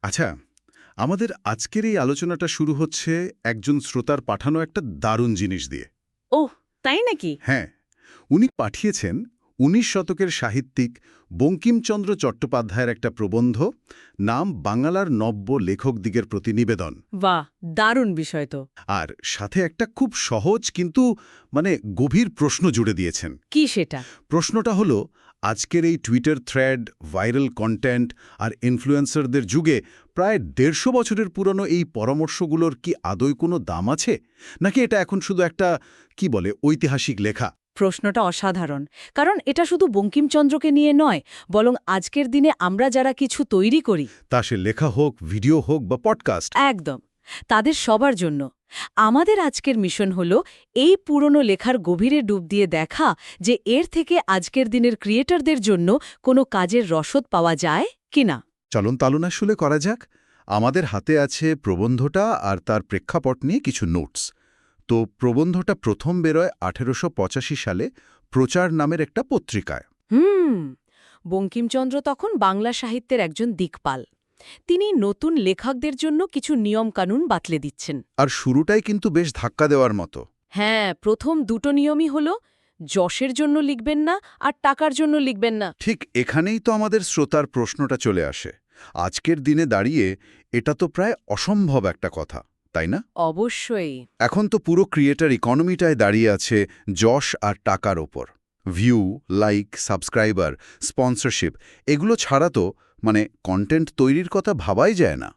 আচ্ছা, আমাদের আজকের এই আলোচনাটা শুরু হচ্ছে একজন শ্রোতার পাঠানো একটা দারুণ জিনিস দিয়ে। ওহ, তাই নাকি? হ্যাঁ, উনি পাঠিয়েছেন ১৯ শতকের সাহিত্যিক বঙ্কিমচন্দ্র চট্টোপাধ্যায়ের একটা প্রবন্ধ, নাম বাংলার নব্য লেখকদিগের প্রতি নিবেদন। বাহ, দারুণ বিষয় তো। আর সাথে একটা খুব সহজ কিন্তু গভীর প্রশ্ন জুড়ে দিয়েছেন। কি সেটা? প্রশ্নটা হলো, আজকের এই টুইটার থ্রেড, ভাইরাল কন্টেন্ট আর ইনফ্লুয়েন্সারদের যুগে প্রায় ১৫০ বছরের পুরনো এই পরামর্শগুলোর কি আদৌ কোনো দাম আছে, নাকি এটা এখন শুধু একটা ঐতিহাসিক লেখা? প্রশ্নটা অসাধারণ, কারণ এটা শুধু বঙ্কিমচন্দ্রকে নিয়ে নয়, বরং আজকের দিনে আমরা যারা কিছু তৈরি করি, তা সে লেখা হোক, ভিডিও হোক বা পডকাস্ট। একদম তাদের সবার জন্য। আমাদের আজকের মিশন হলো এই পুরনো লেখার গভীরে ডুব দিয়ে দেখা যে এর থেকে আজকের দিনের ক্রিয়েটরদের জন্য কোনো কাজের রসদ পাওয়া যায় কিনা। চলন তালনা শুলে করা যাক। আমাদের হাতে আছে প্রবন্ধটা আর তার প্রেক্ষাপট নিয়ে কিছু নোটস। তো প্রবন্ধটা প্রথম বেরোয় ১৮৮৫ সালে প্রচার নামের একটা পত্রিকায়। বঙ্কিমচন্দ্র তখন বাংলা সাহিত্যের একজন দিকপাল। তিনি নতুন লেখকদের জন্য কিছু নিয়মকানুন বাতলে দিচ্ছেন। আর শুরুটাই কিন্তু বেশ ধাক্কা দেওয়ার মতো। হ্যাঁ, প্রথম দুটো নিয়মই হল যশের জন্য লিখবেন না আর টাকার জন্য লিখবেন না। ঠিক এখানেই তো আমাদের শ্রোতার প্রশ্নটা চলে আসে। আজকের দিনে দাঁড়িয়ে এটা তো প্রায় অসম্ভব একটা কথা, তাই না? অবশ্যই। এখন তো পুরো ক্রিয়েটর ইকোনমিটায় দাঁড়িয়ে আছে যশ আর টাকার ওপর। ভিউ, লাইক, সাবস্ক্রাইবার, স্পন্সরশিপ এগুলো ছাড়া তো কন্টেন্ট তৈরির কথা ভাবাই যায় না।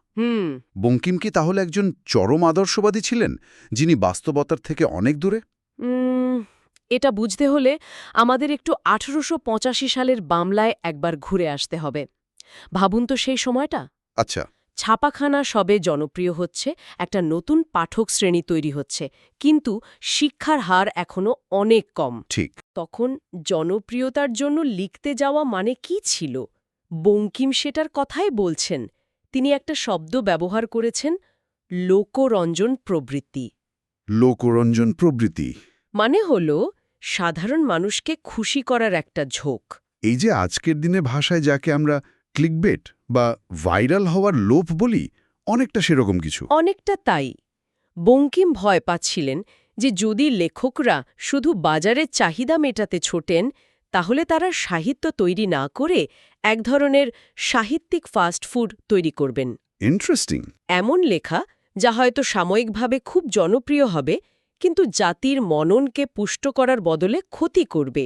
বঙ্কিম কি তাহলে একজন চরম আদর্শবাদী ছিলেন, যিনি বাস্তবতার থেকে অনেক দূরে? এটা বুঝতে হলে আমাদের একটু ১৮৮৫ সালের বাংলায় একবার ঘুরে আসতে হবে। ভাবুন তো সেই সময়টা। আচ্ছা। ছাপাখানা সবে জনপ্রিয় হচ্ছে, একটা নতুন পাঠক শ্রেণী তৈরি হচ্ছে, কিন্তু শিক্ষার হার এখনো অনেক কম। ঠিক। তখন জনপ্রিয়তার জন্য লিখতে যাওয়া মানে কি ছিল? বঙ্কিম সেটার কথাই বলছেন। তিনি একটা শব্দ ব্যবহার করেছেন, লোকরঞ্জন প্রবৃত্তি। লোকরঞ্জন প্রবৃত্তি মানে হল সাধারণ মানুষকে খুশি করার একটা ঝোঁক। এই যে আজকের দিনে ভাষায় যাকে আমরা ক্লিকবেট বা ভাইরাল হওয়ার লোভ বলি, অনেকটা সেরকম কিছু। অনেকটা তাই। বঙ্কিম ভয় পাচ্ছিলেন যে যদি লেখকরা শুধু বাজারের চাহিদা মেটাতে ছোটেন, তাহলে তারা সাহিত্য তৈরি না করে এক ধরনের সাহিত্যিক ফাস্ট ফুড তৈরি করবেন। ইন্টারেস্টিং। এমন লেখা যা হয়তো সাময়িকভাবে খুব জনপ্রিয় হবে, কিন্তু জাতির মননকে পুষ্ট করার বদলে ক্ষতি করবে।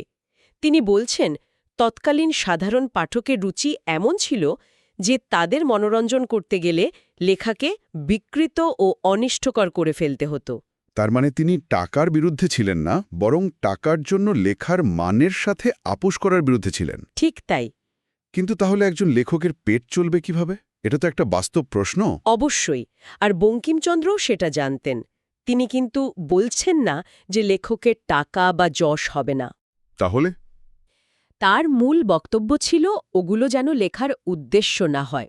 তিনি বলছেন, তৎকালীন সাধারণ পাঠকের রুচি এমন ছিল যে তাদের মনোরঞ্জন করতে গেলে লেখাকে বিকৃত ও অনিষ্টকর করে ফেলতে হতো। তার মানে তিনি টাকার বিরুদ্ধে ছিলেন না, বরং টাকার জন্য লেখার মানের সাথে আপোস করার বিরুদ্ধে ছিলেন। ঠিক তাই। কিন্তু তাহলে একজন লেখকের পেট চলবে কিভাবে? এটা তো একটা বাস্তব প্রশ্ন। অবশ্যই। আর বঙ্কিমচন্দ্রও সেটা জানতেন। তিনি কিন্তু বলছেন না যে লেখকের টাকা বা যশ হবে না। তাহলে তার মূল বক্তব্য ছিল ওগুলো যেন লেখার উদ্দেশ্য না হয়,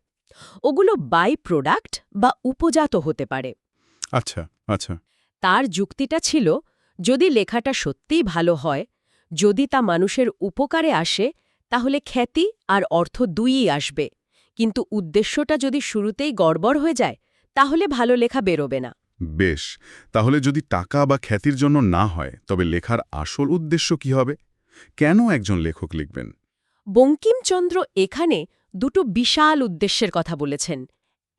ওগুলো বাই প্রোডাক্ট বা উপজাত হতে পারে। আচ্ছা আচ্ছা। তার যুক্তিটা ছিল, যদি লেখাটা সত্যিই ভালো হয়, যদি তা মানুষের উপকারে আসে, তাহলে খ্যাতি আর অর্থ দুইই আসবে। কিন্তু উদ্দেশ্যটা যদি শুরুতেই গড়বড় হয়ে যায়, তাহলে ভালো লেখা বেরোবে না। বেশ, তাহলে যদি টাকা বা খ্যাতির জন্য না হয়, তবে লেখার আসল উদ্দেশ্য কি হবে? কেন একজন লেখক লিখবেন? বঙ্কিমচন্দ্র এখানে দুটো বিশাল উদ্দেশ্যের কথা বলেছেন।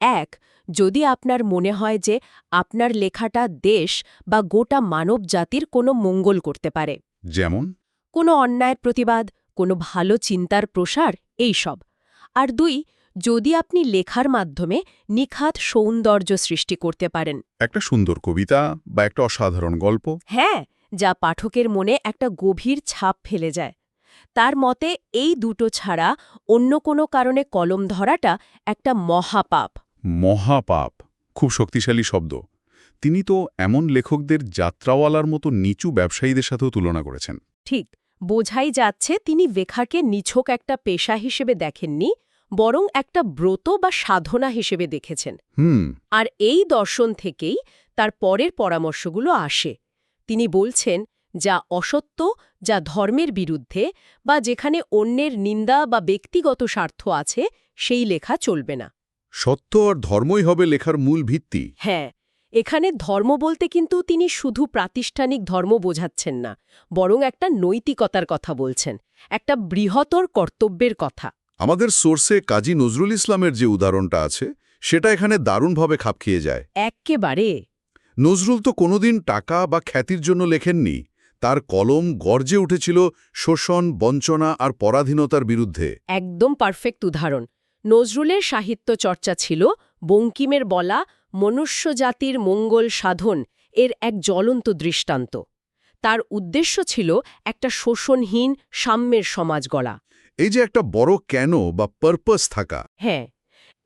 এক, যদি আপনার মনে হয় যে আপনার লেখাটা দেশ বা গোটা মানব জাতির কোনো মঙ্গল করতে পারে, যেমন? কোনো অন্যায়ের প্রতিবাদ, কোনো ভালো চিন্তার প্রসার, এই সব। আর দুই, যদি আপনি লেখার মাধ্যমে নিখাত সৌন্দর্য সৃষ্টি করতে পারেন। একটা সুন্দর কবিতা বা একটা অসাধারণ গল্প। হ্যাঁ, যা পাঠকের মনে একটা গভীর ছাপ ফেলে যায়। তার মতে এই দুটো ছাড়া অন্য কোনো কারণে কলম ধরাটা একটা মহাপাপ। মহাপাপ, খুব শক্তিশালী শব্দ। তিনি তো এমন লেখকদের যাত্রাওয়ালার মতো নিচু ব্যবসায়ীদের সাথেও তুলনা করেছেন। ঠিক, বোঝাই যাচ্ছে তিনি লেখাকে নিছক একটা পেশা হিসেবে দেখেননি, বরং একটা ব্রত বা সাধনা হিসেবে দেখেছেন। আর এই দর্শন থেকেই তার পরের পরামর্শগুলো আসে। তিনি বলছেন, যা অসত্য, যা ধর্মের বিরুদ্ধে, বা যেখানে অন্যের নিন্দা বা ব্যক্তিগত স্বার্থ আছে, সেই লেখা চলবে না। সত্য আর ধর্মই হবে লেখার মূল ভিত্তি। হ্যাঁ, এখানে ধর্ম বলতে কিন্তু তিনি শুধু প্রাতিষ্ঠানিক ধর্ম বোঝাচ্ছেন না, বরং একটা নৈতিকতার কথা বলছেন, একটা বৃহত্তর কর্তব্যের কথা। আমাদের সোর্সে কাজী নজরুল ইসলামের যে উদাহরণটা আছে সেটা এখানে দারুণভাবে খাপ খেয়ে যায়। এক্কেবারে। নজরুল তো কোনোদিন টাকা বা খ্যাতির জন্য লেখেননি। তার কলম গর্জে উঠেছিল শোষণ, বঞ্চনা আর পরাধীনতার বিরুদ্ধে। একদম পারফেক্ট উদাহরণ। নজরুলের সাহিত্য চর্চা ছিল বঙ্কিমের বলা মনুষ্যজাতির মঙ্গল সাধন এর এক জ্বলন্ত দৃষ্টান্ত। তার উদ্দেশ্য ছিল একটা শোষণহীন সাম্যের সমাজ গড়া। এই যে একটা বড় কেন বা পারপাস থাকা। হ্যাঁ,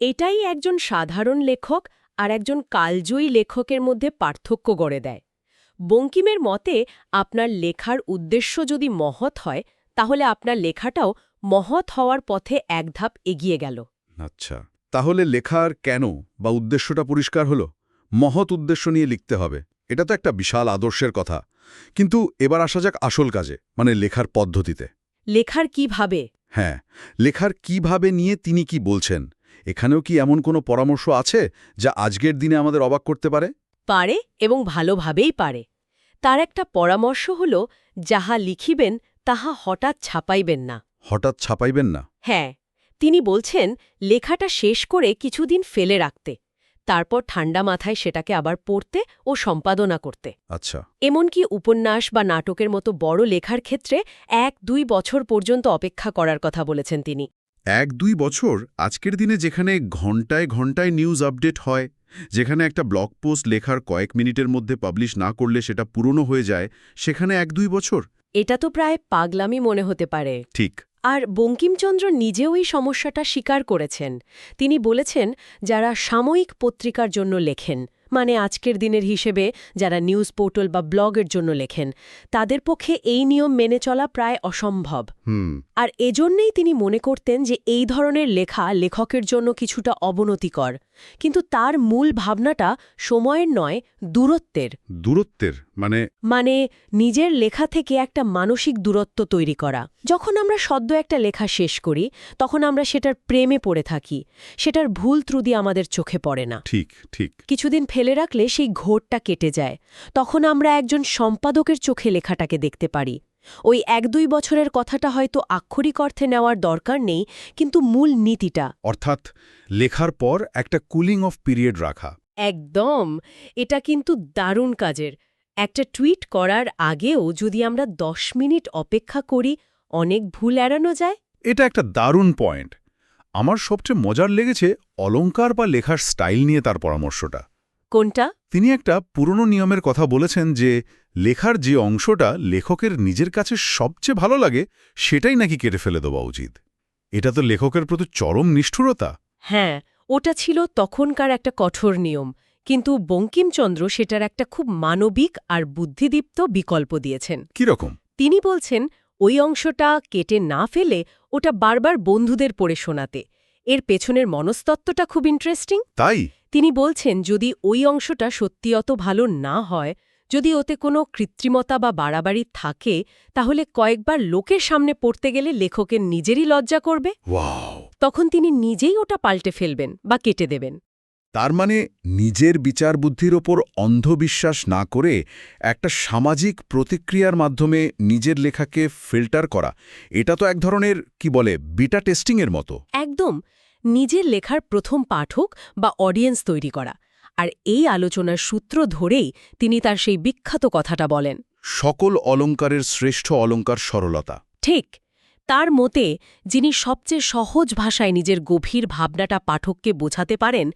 এটাই একজন সাধারণ লেখক আর একজন কালজয়ী লেখকের মধ্যে পার্থক্য গড়ে দেয়। বঙ্কিমের মতে আপনার লেখার উদ্দেশ্য যদি মহৎ হয়, তাহলে আপনার লেখাটাও মহৎ হওয়ার পথে এক ধাপ এগিয়ে গেল। আচ্ছা, তাহলে লেখার কেন বা উদ্দেশ্যটা পরিষ্কার হলো। মহৎ উদ্দেশ্য নিয়ে লিখতে হবে, এটা তো একটা বিশাল আদর্শের কথা। কিন্তু এবার আসা যাক আসল কাজে, মানে লেখার পদ্ধতিতে। লেখার কিভাবে? হ্যাঁ, লেখার কিভাবে নিয়ে তিনি কি বলছেন। এখানেও কি এমন কোনো পরামর্শ আছে যা আজকের দিনে আমাদের অবাক করতে পারে? পারে, এবং ভালোভাবেই পারে। তার একটা পরামর্শ হল, যাহা লিখিবেন তাহা হঠাৎ ছাপাইবেন না। হঠাৎ ছাপাইবেন না? হ্যাঁ, তিনি বলছেন লেখাটা শেষ করে কিছুদিন ফেলে রাখতে, তারপর ঠান্ডা মাথায় সেটাকে আবার পড়তে ও সম্পাদনা করতে। আচ্ছা। এমনকি উপন্যাস বা নাটকের মতো বড় লেখার ক্ষেত্রে 1-2 বছর পর্যন্ত অপেক্ষা করার কথা বলেছেন তিনি। 1-2 বছর? আজকের দিনে যেখানে ঘণ্টায় ঘণ্টায় নিউজ আপডেট হয়, যেখানে একটা ব্লগ পোস্ট লেখার কয়েক মিনিটের মধ্যে পাবলিশ না করলে সেটা পুরনো হয়ে যায়, সেখানে 1-2 বছর? এটা তো প্রায় পাগলামি মনে হতে পারে। ঠিক। আর বঙ্কিমচন্দ্র নিজেও এই সমস্যাটা স্বীকার করেছেন। তিনি বলেছেন, যারা সাময়িক পত্রিকার জন্য লেখেন, মানে আজকের দিনের হিসেবে যারা নিউজ পোর্টাল বা ব্লগের জন্য লেখেন, তাদের পক্ষে এই নিয়ম মেনে চলা প্রায় অসম্ভব। আর এজন্যেই তিনি মনে করতেন যে এই ধরনের লেখা লেখকের জন্য কিছুটা অবনতিকর। কিন্তু তার মূল ভাবনাটা সময়ের নয়, দূরত্বের। দূরত্বের মানে নিজের লেখা থেকে একটা মানসিক দূরত্ব তৈরি করা। যখন আমরা সদ্য একটা লেখা শেষ করি, তখন আমরা সেটার প্রেমে পড়ে থাকি, সেটার ভুল ত্রুটি আমাদের চোখে পড়ে না। ঠিক ঠিক। কিছুদিন ফেলে রাখলে সেই ঘোরটা কেটে যায়। তখন আমরা একজন সম্পাদকের চোখে লেখাটাকে দেখতে পারি। ওই 1-2 বছরের কথাটা হয়তো আক্ষরিক অর্থে নেওয়ার দরকার নেই, কিন্তু মূল নীতিটা। অর্থাৎ লেখার পর একটা কুলিং অফ পিরিয়ড রাখা। একদম। এটা কিন্তু দারুণ কাজের। একটা টুইট করার আগেও যদি আমরা 10 মিনিট অপেক্ষা করি, অনেক ভুল এড়ানো যায়। এটা একটা দারুণ পয়েন্ট। আমার সবচেয়ে মজার লেগেছে অলংকার বা লেখার স্টাইল নিয়ে তার পরামর্শটা। কোনটা? তিনি একটা পুরনো নিয়মের কথা বলেছেন যে লেখার যে অংশটা লেখকের নিজের কাছে সবচেয়ে ভালো লাগে সেটাই নাকি কেটে ফেলে দেওয়া উচিত। এটা তো লেখকের প্রতি চরম নিষ্ঠুরতা। হ্যাঁ, ওটা ছিল তখনকার একটা কঠোর নিয়ম, কিন্তু বঙ্কিমচন্দ্র সেটার একটা খুব মানবিক আর বুদ্ধিদীপ্ত বিকল্প দিয়েছেন। কিরকম? তিনি বলছেন, ওই অংশটা কেটে না ফেলে ওটা বারবার বন্ধুদের পড়ে শোনাতে। এর পেছনের মনস্তত্ত্বটা খুব ইন্টারেস্টিং। তাই? তিনি বলছেন, যদি ওই অংশটা সত্যি অত ভালো না হয়, যদি ওতে কোনো কৃত্রিমতা বা বাড়াবাড়ি থাকে, তাহলে কয়েকবার লোকের সামনে পড়তে গেলে লেখকের নিজেরই লজ্জা করবে। ওয়াও! তখন তিনি নিজেই ওটা পাল্টে ফেলবেন বা কেটে দেবেন। তার মানে নিজের বিচার বুদ্ধির ওপর অন্ধবিশ্বাস না করে একটা সামাজিক প্রতিক্রিয়ার মাধ্যমে নিজের লেখাকে ফিল্টার করা, এটা তো এক ধরনের কি বলে বিটা টেস্টিংয়ের মতো। একদম। নিজের লেখার প্রথম পাঠক বা অডিয়েন্স তৈরি করা। আর এই আলোচনার সূত্র ধরেই তিনি তার সেই বিখ্যাত কথাটা বলেন, সকল অলংকারের শ্রেষ্ঠ অলংকার সরলতা। ঠিক। তার মতে যিনি সবচেয়ে সহজ ভাষায় নিজের গভীর ভাবনাটা পাঠককে বোঝাতে পারেন,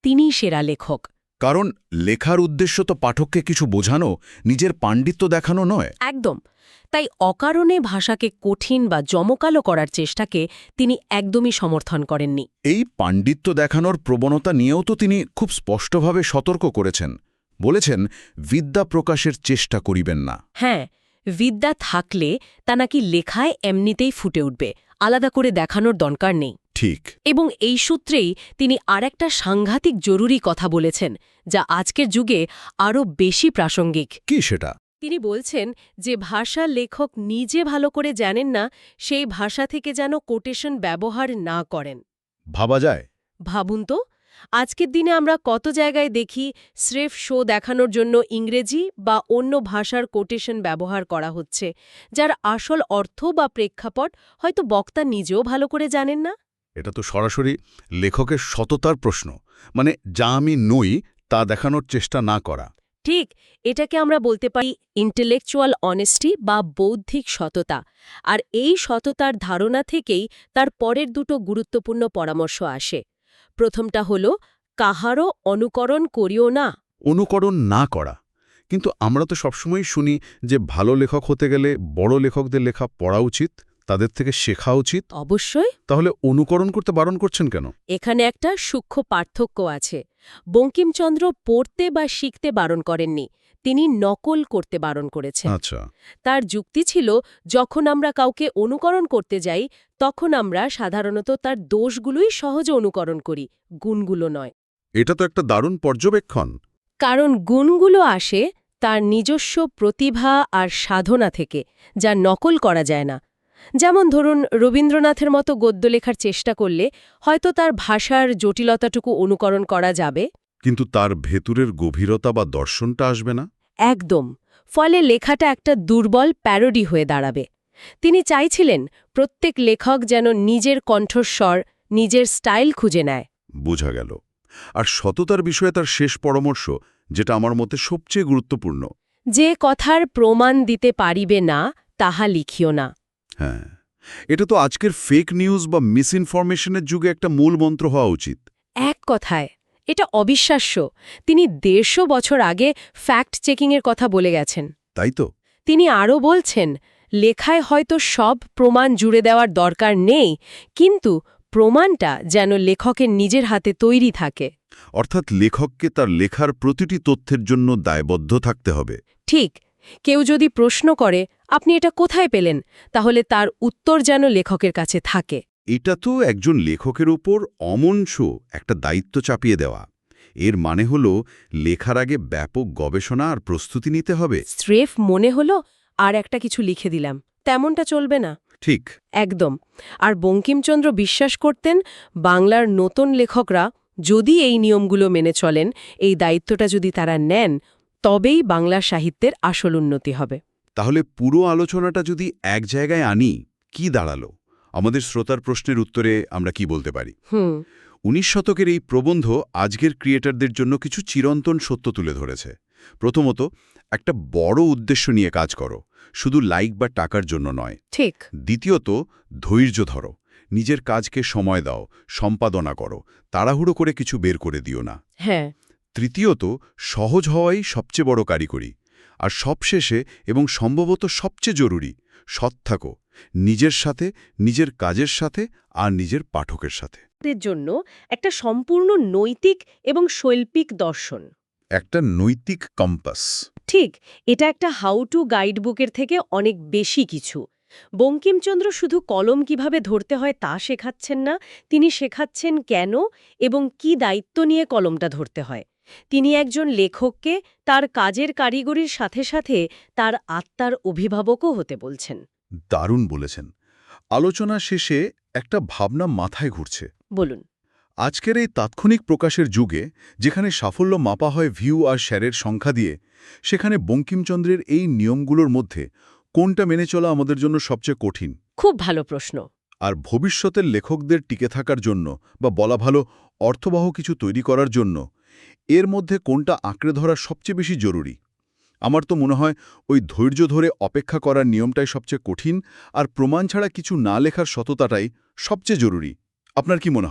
তিনিই সেরা লেখক। কারণ লেখার উদ্দেশ্য তো পাঠককে কিছু বোঝানো, নিজের পাণ্ডিত্য দেখানো নয়। একদম। তাই অকারণে ভাষাকে কঠিন বা জমকালো করার চেষ্টাকে তিনি একদমই সমর্থন করেননি। এই পাণ্ডিত্য দেখানোর প্রবণতা নিয়েও তো তিনি খুব স্পষ্টভাবে সতর্ক করেছেন। বলেছেন, বিদ্যা প্রকাশের চেষ্টা করিবেন না। হ্যাঁ, বিদ্যা থাকলে তা নাকি লেখায় এমনিতেই ফুটে উঠবে, আলাদা করে দেখানোর দরকার নেই। ঠিক। এবং এই সূত্রেই তিনি আরেকটা সাংঘাতিক জরুরি কথা বলেছেন, যা আজকের যুগে আরও বেশি প্রাসঙ্গিক। কি সেটা? তিনি বলছেন যে ভাষা লেখক নিজে ভালো করে জানেন না, সেই ভাষা থেকে যেন কোটেশন ব্যবহার না করেন। ভাবা যায়? ভাবুন তো, আজকের দিনে আমরা কত জায়গায় দেখি স্রেফ শো দেখানোর জন্য ইংরেজি বা অন্য ভাষার কোটেশন ব্যবহার করা হচ্ছে, যার আসল অর্থ বা প্রেক্ষাপট হয়তো বক্তা নিজেও ভালো করে জানেন না। এটা তো সরাসরি লেখকের সততার প্রশ্ন, মানে যা আমি নই তা দেখানোর চেষ্টা না করা। ঠিক, এটাকে আমরা বলতে পারি ইন্টেলেকচুয়াল অনেস্টি বা বৌদ্ধিক সততা। আর এই সততার ধারণা থেকেই তার পরের দুটো গুরুত্বপূর্ণ পরামর্শ আসে। প্রথমটা হল, কাহারও অনুকরণ করিও না। অনুকরণ না করা। কিন্তু আমরা তো সবসময় শুনি যে ভালো লেখক হতে গেলে বড় লেখকদের লেখা পড়া উচিত, তাদের থেকে শেখা উচিত। অবশ্যই। তাহলে অনুকরণ করতে বারণ করছেন কেন? এখানে একটা সূক্ষ্ম পার্থক্য আছে। বঙ্কিমচন্দ্র পড়তে বা শিখতে বারণ করেননি, তিনি নকল করতে বারণ করেছেন। আচ্ছা। তার যুক্তি ছিল, যখন আমরা কাউকে অনুকরণ করতে যাই তখন আমরা সাধারণত তার দোষগুলোই সহজে অনুকরণ করি, গুণগুলো নয়। এটা তো একটা দারুণ পর্যবেক্ষণ। কারণ গুণগুলো আসে তার নিজস্ব প্রতিভা আর সাধনা থেকে, যা নকল করা যায় না। যেমন ধরুন, রবীন্দ্রনাথের মতো গদ্য লেখার চেষ্টা করলে হয়তো তার ভাষার জটিলতাটুকু অনুকরণ করা যাবে, কিন্তু তার ভেতরের গভীরতা বা দর্শনটা আসবে না। একদম। ফলে লেখাটা একটা দুর্বল প্যারোডি হয়ে দাঁড়াবে। তিনি চাইছিলেন প্রত্যেক লেখক যেন নিজের কণ্ঠস্বর, নিজের স্টাইল খুঁজে নেয়। বোঝা গেল। আর সততার বিষয়ে তার শেষ পরামর্শ, যেটা আমার মতে সবচেয়ে গুরুত্বপূর্ণ। যে কথার প্রমাণ দিতে পারিবে না, তাহা লিখিও না। হ্যাঁ, এটা তো আজকের ফেক নিউজ বা মিসইনফরমেশনের যুগে একটা মূল মন্ত্র হওয়া উচিত। এক কথায় এটা অবিশ্বাস্য। তিনি 150 বছর আগে ফ্যাক্ট চেকিংয়ের কথা বলে গেছেন। তাই তো। তিনি আরও বলছেন, লেখায় হয়তো সব প্রমাণ জুড়ে দেওয়ার দরকার নেই, কিন্তু প্রমাণটা যেন লেখকের নিজের হাতে তৈরি থাকে। অর্থাৎ লেখককে তার লেখার প্রতিটি তথ্যের জন্য দায়বদ্ধ থাকতে হবে। ঠিক, কেউ যদি প্রশ্ন করে আপনি এটা কোথায় পেলেন, তাহলে তার উত্তর যেন লেখকের কাছে থাকে। এটা তো একজন লেখকের উপর অমনস একটা দায়িত্ব চাপিয়ে দেওয়া। এর মানে হলো লেখার আগে ব্যাপক গবেষণা আর প্রস্তুতি নিতে হবে। স্রেফ মনে হলো আর একটা কিছু লিখে দিলাম, তেমনটা চলবে না। ঠিক। একদম। আর বঙ্কিমচন্দ্র বিশ্বাস করতেন, বাংলার নতুন লেখকরা যদি এই নিয়মগুলো মেনে চলেন, এই দায়িত্বটা যদি তারা নেন, তবেই বাংলা সাহিত্যের আসল উন্নতি হবে। তাহলে পুরো আলোচনাটা যদি এক জায়গায় আনি, কি দাঁড়ালো? আমাদের শ্রোতার প্রশ্নের উত্তরে আমরা কি বলতে পারি? 19 শতকের এই প্রবন্ধ আজকের ক্রিয়েটরদের জন্য কিছু চিরন্তন সত্য তুলে ধরেছে। প্রথমত, একটা বড় উদ্দেশ্য নিয়ে কাজ করো, শুধু লাইক বা টাকার জন্য নয়। ঠিক। দ্বিতীয়ত, ধৈর্য ধরো, নিজের কাজকে সময় দাও, সম্পাদনা করো, তাড়াহুড়ো করে কিছু বের করে দিও না। হ্যাঁ। তৃতীয়ত, সহজ হওয়াই সবচেয়ে বড় কারিগরি। আর সবশেষে এবং সম্ভবত সবচেয়ে জরুরি, সৎ থাকো, নিজের সাথে, নিজের কাজের সাথে আর নিজের পাঠকের সাথে। দের জন্য একটা সম্পূর্ণ নৈতিক এবং শৈল্পিক দর্শন। একটা নৈতিক কম্পাস। ঠিক, এটা একটা হাউ টু গাইড বুকের থেকে অনেক বেশি কিছু। বঙ্কিমচন্দ্র শুধু কলম কিভাবে ধরতে হয় তা শেখাচ্ছেন না, তিনি শেখাচ্ছেন কেন এবং কি দায়িত্ব নিয়ে কলমটা ধরতে হয়। তিনি একজন লেখককে তার কাজের কারিগরির সাথে সাথে তার আত্মার অভিভাবকও হতে বলছেন। দারুণ বলেছেন। আলোচনা শেষে একটা ভাবনা মাথায় ঘুরছে। বলুন। আজকের এই তাৎক্ষণিক প্রকাশের যুগে, যেখানে সাফল্য মাপা হয় ভিউ আর শেয়ারের সংখ্যা দিয়ে, সেখানে বঙ্কিমচন্দ্রের এই নিয়মগুলোর মধ্যে কোনটা মেনে চলা আমাদের জন্য সবচেয়ে কঠিন? খুব ভালো প্রশ্ন। আর ভবিষ্যতের লেখকদের টিকে থাকার জন্য, বা বলা ভালো অর্থবহ কিছু তৈরি করার জন্য, এর মধ্যে কোনটা আঁকড়ে ধরা সবচেয়ে বেশি জরুরি? আমার তো মনে হয় ওই ধৈর্য ধরে অপেক্ষা করার নিয়মটাই সবচেয়ে কঠিন, আর প্রমাণ ছাড়া কিছু না লেখার সততাটাই সবচেয়ে জরুরি। আপনার কি মনে হয়?